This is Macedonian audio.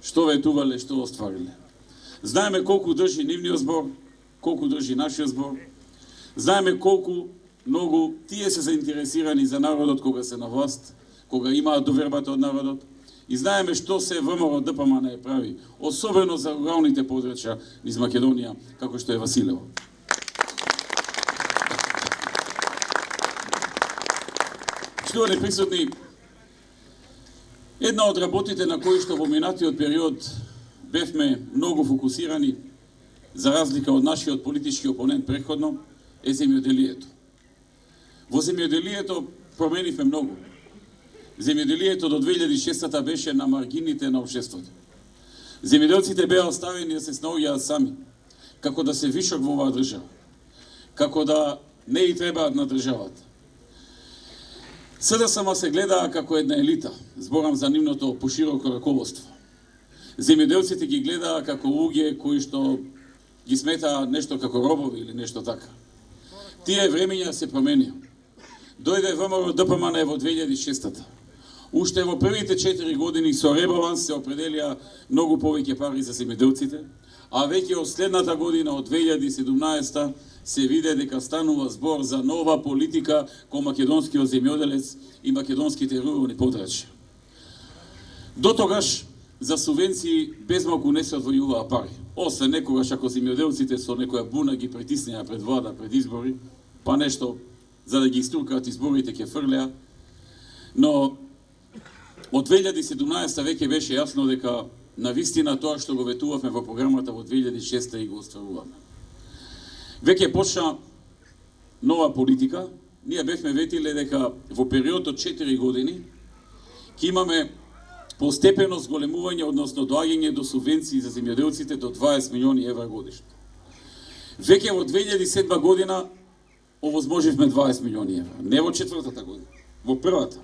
што ветувале, што оствариле. Знаеме колку држи нивниот збор, колку држи нашиот збор. Знаеме колку многу тие се заинтересирани за народот кога се на власт, кога имаат довербата од народот. И знаеме што се ВМРО ДПМН прави, особено за руралните подрачја низ Македонија, како што е Василево. Штувани присутни, една од работите на кои што во минатиот период бевме многу фокусирани, за разлика од нашиот политички опонент претходно, е земјоделието. Во земјоделието променивме многу. Земјоделието до 2006 беше на маргините на општеството. Земјоделците беа оставени да се снаоѓаат сами, како да се вишок во оваа држава, како да не и требаат на државата. СДСМ се гледаа како една елита, зборам за нивното пошироко раководство. Земјоделците ги гледаа како луѓе кои што ги сметаа нешто како робови или нешто така. Тие времења се променија. Дојде ВМРО ДПМН во 2006-та. Уште во првите 4 години со ребаланс се определија многу повеќе пари за земјоделците, а веќе од следната година, од 2017-та, се виде дека станува збор за нова политика кон македонскиот земјоделец и македонските рурални подрачја. До тогаш, за субвенции безмалку не се одвојуваа пари. Освен некогаш ако земјоделците со некоја буна ги притиснеа пред влада, пред избори, па нешто за да ги истуркаат изборите ќе фрлеа. Но од 2017 веќе беше јасно дека навистина тоа што го ветувавме во програмата во 2006 и го остваруваме. Веќе почна нова политика. Ние бевме ветиле дека во период од 4 години ќе имаме постепено зголемување, односно доаѓање до субвенции за земјоделците до 20 милиони евра годишно. Веќе во 2007 година овозможивме 20 милиони евра, не во четвртата година, во првата.